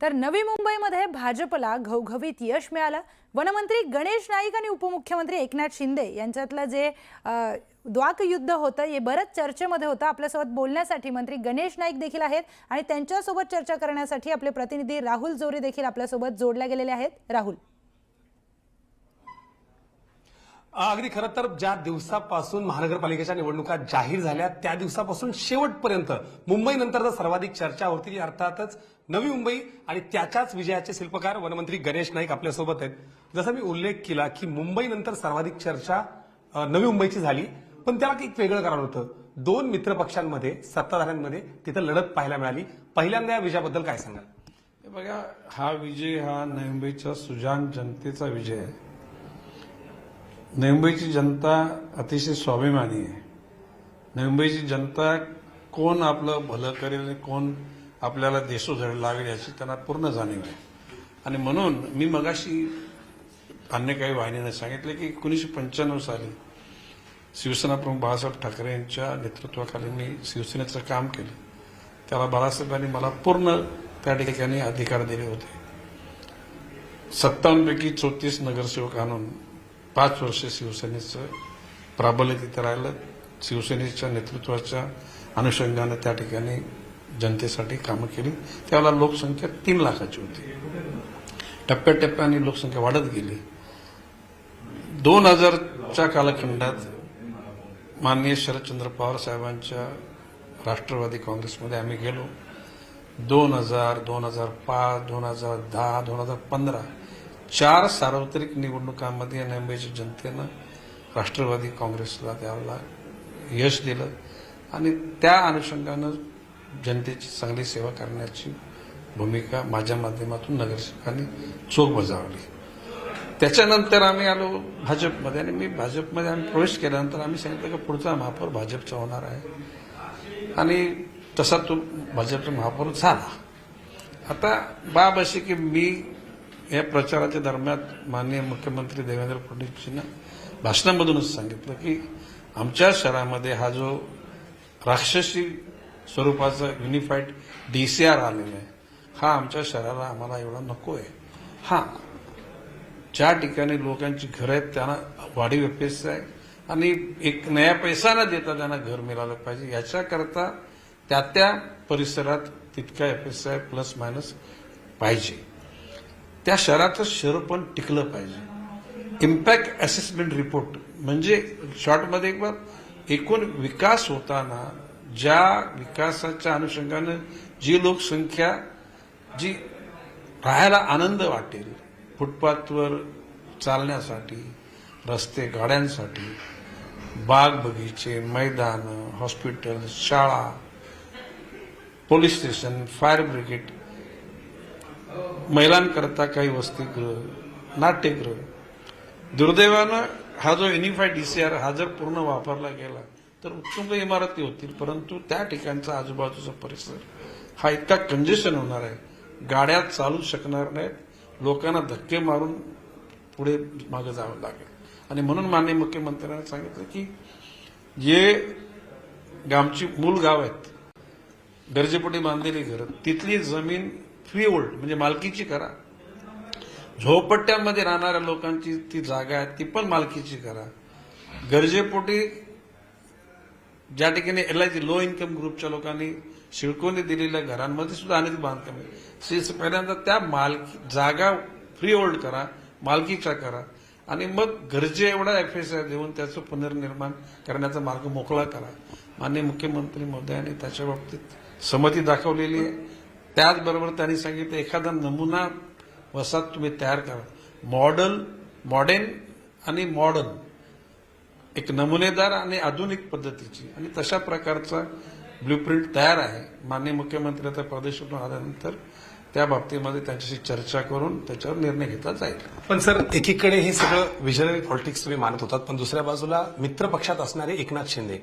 तर नवी मुंबईमध्ये भाजपला घवघवीत यश मिळालं। वनमंत्री गणेश नाईक आणि उपमुख्यमंत्री एकनाथ शिंदे यांच्यातलं जे द्वाकयुद्ध होतं हे बरंच चर्चेमध्ये होतं। आपल्यासोबत बोलण्यासाठी मंत्री गणेश नाईक देखील आहेत आणि त्यांच्यासोबत चर्चा करण्यासाठी आपले प्रतिनिधी राहुल जोरे देखील आपल्यासोबत जोडले गेलेले आहेत। राहुल, अगदी खरं तर ज्या दिवसापासून महानगरपालिकेच्या निवडणुका जाहीर झाल्या त्या दिवसापासून शेवटपर्यंत मुंबईनंतर जर सर्वाधिक चर्चा होती अर्थातच नवी मुंबई आणि त्याच्याच विजयाचे शिल्पकार वनमंत्री गणेश नाईक आपल्यासोबत आहेत। जसं मी उल्लेख केला की मुंबईनंतर सर्वाधिक चर्चा नवी मुंबईची झाली, पण त्याला एक वेगळं कारण होतं। दोन मित्र पक्षांमध्ये सत्ताधाऱ्यांमध्ये तिथं लढत पाहायला मिळाली। पहिल्यांदा या विजयाबद्दल काय सांगाल? बघा, हा विजय हा नवी मुंबईच्या सुजाण जनतेचा विजय आहे। नवी मुंबईची जनता अतिशय स्वाभिमानी आहे। नवी मुंबईची जनता कोण आपलं भलं करेल आणि कोण आपल्याला देशोधडी लावेल याची त्यांना पूर्ण जाणीव आहे। आणि म्हणून मी मगाशी अन्य काही वाहिनीने सांगितले की 1995 साली शिवसेना प्रमुख बाळासाहेब ठाकरे यांच्या नेतृत्वाखाली मी शिवसेनेचं काम केलं। त्याला बाळासाहेबांनी मला पूर्ण त्या ठिकाणी अधिकार दिले होते। 57 पैकी 34 नगरसेवक आणून 5 वर्ष शिवसेनेचं प्राबल्य तिथे राहिलं। शिवसेनेच्या नेतृत्वाच्या अनुषंगाने त्या ठिकाणी जनतेसाठी कामं केली। त्यावेळेला लोकसंख्या 3 लाखाची होती। टप्प्याटप्प्याने लोकसंख्या वाढत गेली। 2000च्या कालखंडात माननीय शरदचंद्र पवार साहेबांच्या राष्ट्रवादी काँग्रेसमध्ये आम्ही गेलो। 2000, 2005, 2010, 2015 4 सार्वत्रिक निवडणुकांमध्ये नवी मुंबईच्या जनतेनं राष्ट्रवादी काँग्रेसला त्यावेळेला यश दिलं आणि त्या अनुषंगानं जनतेची चांगली सेवा करण्याची भूमिका माझ्या माध्यमातून नगरसेवकांनी चोख बजावली। त्याच्यानंतर आम्ही आलो भाजपमध्ये आणि मी भाजपमध्ये आम्ही प्रवेश केल्यानंतर आम्ही सांगितलं की पुढचा महापौर भाजपचा होणार आहे आणि तसा तो भाजपचा महापौर झाला। आता बाब अशी की मी या प्रचाराच्या दरम्यान माननीय मुख्यमंत्री देवेंद्र फडणवीसजींना भाषणामधूनच सांगितलं की आमच्या शहरामध्ये हा जो राक्षसी स्वरूपाचा युनिफाईड DCR आलेला आहे हा आमच्या शहराला आम्हाला एवढा नको आहे। हा ज्या ठिकाणी लोकांची घरं आहेत त्यांना वाढीव अपेक्षा आहे आणि एक नया पैसा न देता त्यांना घर मिळालं पाहिजे। याच्याकरता त्या परिसरात तितक्या अपेक्षा आहे प्लस मायनस पाहिजे। त्या शहराचं शहर पण टिकलं पाहिजे। इम्पॅक्ट असेसमेंट रिपोर्ट म्हणजे शॉर्टमध्ये एक बार एकूण विकास होताना ज्या विकासाच्या अनुषंगानं जी लोकसंख्या जी राहायला आनंद वाटेल, फुटपाथवर चालण्यासाठी, रस्ते गाड्यांसाठी, बाग बगीचे, मैदान, हॉस्पिटल, शाळा, पोलीस स्टेशन, फायर ब्रिगेड, महिलांकरता काही वसतिगृह, नाट्यगृह। दुर्दैवानं हा जो युनिफाईड DCR हा जर पूर्ण वापरला गेला तर उत्तुंग इमारती होतील, परंतु त्या ठिकाणचा आजूबाजूचा परिसर हा इतका कंजेशन होणार आहे, गाड्या चालू शकणार नाहीत, लोकांना धक्के मारून पुढे मागे जावं लागेल। आणि म्हणून माननीय मुख्यमंत्र्यांनी सांगितलं की जे आमची मूल गाव आहेत, गरजेपोटी बांधलेली घरं, तिथली जमीन फ्री होल्ड म्हणजे मालकीची करा। झोपडट्यांमध्ये राहणाऱ्या लोकांची ती जागा आहे ती पण मालकीची करा। गरजेपोटी ज्या ठिकाणी LIG लो इन्कम ग्रुपच्या लोकांनी शिळकोनी दिलेल्या घरांमध्ये सुद्धा अनेक बांधकाम आहे, पहिल्यांदा त्या जागा फ्री होल्ड करा, मालकीच्या करा आणि मग गरजे एवढा FSI देऊन त्याचं पुनर्निर्माण करण्याचा मार्ग मोकळा करा। माननीय मुख्यमंत्री महोदयांनी त्याच्या बाबतीत संमती दाखवलेली आहे। त्याचबरोबर त्यांनी सांगितलं एखादा नमुना वसाहत तुम्ही तयार करा, मॉडर्न आणि मॉडर्न, एक नमुनेदार आणि आधुनिक पद्धतीची, आणि तशा प्रकारचा ब्ल्यूप्रिंट तयार आहे। माननीय मुख्यमंत्री आता प्रदेशातून आल्यानंतर त्या बाबतीमध्ये त्यांच्याशी चर्चा करून त्याच्यावर निर्णय घेतला जाईल। पण सर, एकीकडे हे सगळं विजनरी पॉलिटिक्स तुम्ही मानत होतात, पण दुसऱ्या बाजूला मित्र पक्षात असणारे एकनाथ शिंदे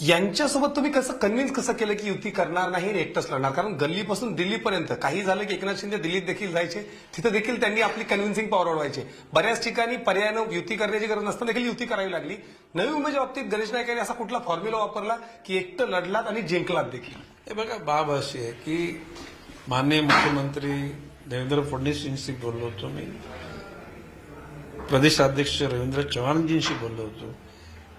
यांच्यासोबत तुम्ही कन्व्हिन्स कसं केलं की युती करणार नाही, एकटंच लढणार? कारण गल्लीपासून दिल्लीपर्यंत काही झालं की एकनाथ शिंदे दिल्लीत देखील जायचे, तिथे देखील त्यांनी आपली कन्व्हिन्सिंग पॉवर वाढवायचे। बऱ्याच ठिकाणी पर्यायानं युती करण्याची गरज नसताना देखील युती करावी लागली। नवी मुंबईच्या बाबतीत गणेश नाईक यांनी असा कुठला फॉर्म्युला वापरला की एकटं लढलात आणि जिंकलात देखील? हे बघा, बाब अशी आहे की माननीय मुख्यमंत्री देवेंद्र फडणवीसजींशी बोललो होतो मी, प्रदेशाध्यक्ष रवींद्र चव्हाणजींशी बोललो होतो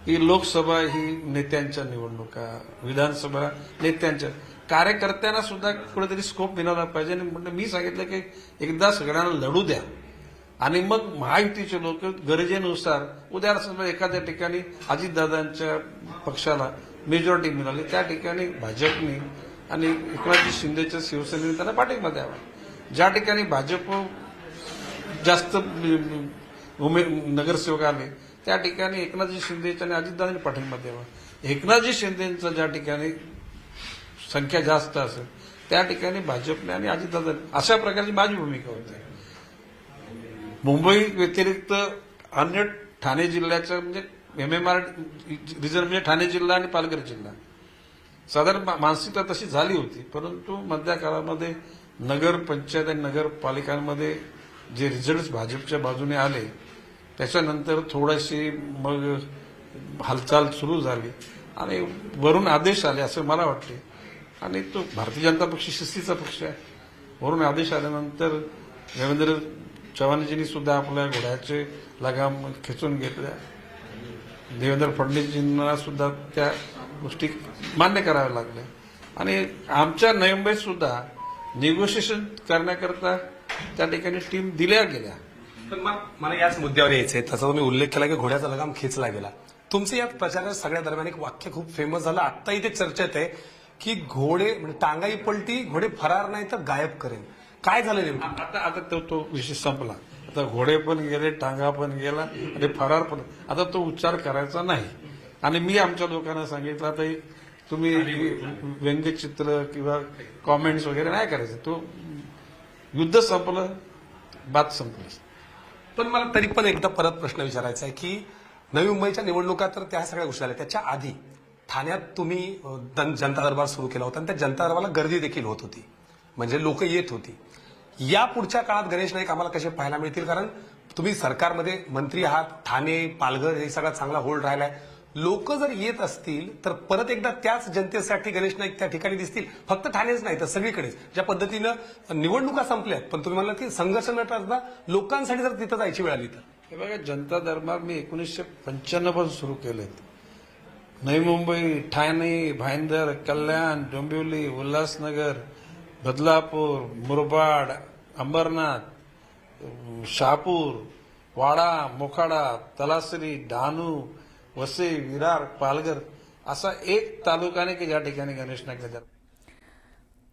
की लोकसभा ही नेत्यांच्या निवडणुका, विधानसभा नेत्यांच्या, कार्यकर्त्यांना सुद्धा कुठेतरी स्कोप मिळाला पाहिजे. आणि म्हणजे मी सांगितलं की एकदा सगळ्यांना लढू द्या आणि मग महायुतीचे लोक गरजेनुसार, उद्या समजा एखाद्या ठिकाणी अजितदादांच्या पक्षाला मेजॉरिटी मिळाली, त्या ठिकाणी भाजपने आणि एकनाथजी शिंदेच्या शिवसेनेने त्यांना पाठिंबा द्यावा. ज्या ठिकाणी भाजप जास्त नगरसेवक आले त्या ठिकाणी एकनाथजी शिंदेच्या आणि अजितदादांनी पाठिंबा द्यावा. एकनाथजी शिंदेचं ज्या ठिकाणी संख्या जास्त असेल त्या ठिकाणी भाजपने आणि अजितदादांनी, अशा प्रकारची माझी भूमिका होती. मुंबई व्यतिरिक्त अन्य ठाणे जिल्ह्याच्या म्हणजे MMR रिजन म्हणजे ठाणे जिल्हा आणि पालघर जिल्हा, साधारण मानसिकता तशी झाली होती. परंतु मधल्या काळामध्ये नगर पंचायत आणि नगरपालिकांमध्ये जे रिझल्ट भाजपच्या बाजूने आले त्याच्यानंतर थोडीशी मग हालचाल सुरू झाली आणि वरून आदेश आले असं मला वाटते. आणि तो भारतीय जनता पक्ष शिस्तीचा पक्ष आहे. वरून आदेश आल्यानंतर रवींद्र चव्हाणजींनी सुद्धा आपल्या घोड्याचे लगाम खेचून घेतल्या. देवेंद्र फडणवीसजींना सुद्धा त्या गोष्टी मान्य कराव्या लागल्या आणि आमच्या नवी मुंबईत सुद्धा निगोशिएशन करण्याकरता त्या ठिकाणी टीम दिल्या गेल्या. पण मला याच मुद्द्यावर यायचंय. तसा तुम्ही उल्लेख केला की घोड्याचा लगाम खेचला गेला. तुमचं या प्रचाराच्या सगळ्या दरम्यान एक वाक्य खूप फेमस झालं, आत्ता इथे चर्चेत आहे की घोडे म्हणजे टांगाई पलटी, घोडे फरार नाही तर गायब करेन. काय झालं नेमकं? आता तो विषय संपला. आता घोडे पण गेले, टांगा पण गेला आणि फरार पण. आता तो उच्चार करायचा नाही. आणि मी आमच्या लोकांना सांगितलं आता तुम्ही व्यंगचित्र किंवा कॉमेंट्स वगैरे नाही करायचं. तो युद्ध संपलं, बात संपली. पण मला तरी पण एकदा परत प्रश्न विचारायचा आहे की नवी मुंबईच्या निवडणुका तर त्या सगळ्या गोष्टी झाल्या, त्याच्या आधी ठाण्यात तुम्ही जनता दरबार सुरू केला होता आणि त्या जनता दरबारला गर्दी देखील होत होती, म्हणजे लोक येत होती. या पुढच्या काळात गणेश नाईक आम्हाला कसे पाहायला मिळतील? कारण तुम्ही सरकारमध्ये मंत्री आहात, ठाणे पालघर हे सगळा चांगला होल्ड राहिलाय. लोक जर येत असतील तर परत एकदा त्याच जनतेसाठी गणेश नाईक त्या ठिकाणी दिसतील. फक्त ठाणेच नाही तर सगळीकडेच. ज्या पद्धतीनं निवडणुका संपल्यात पण तुम्ही म्हणला की संघर्ष न टाळता लोकांसाठी जर तिथं जायची वेळ आली तर. हे बघा, जनता दरबार मी 1995 पासून सुरू केलेत. नवी मुंबई, ठाणे, भाईंदर, कल्याण, डोंबिवली, उल्हासनगर, बदलापूर, मुरबाड, अंबरनाथ, शहापूर, वाडा, मोखाडा, तलासरी, डहाणू, वसई, विरार, पालघर असा एक तालुका नाही की ज्या ठिकाणी गणेश नाईक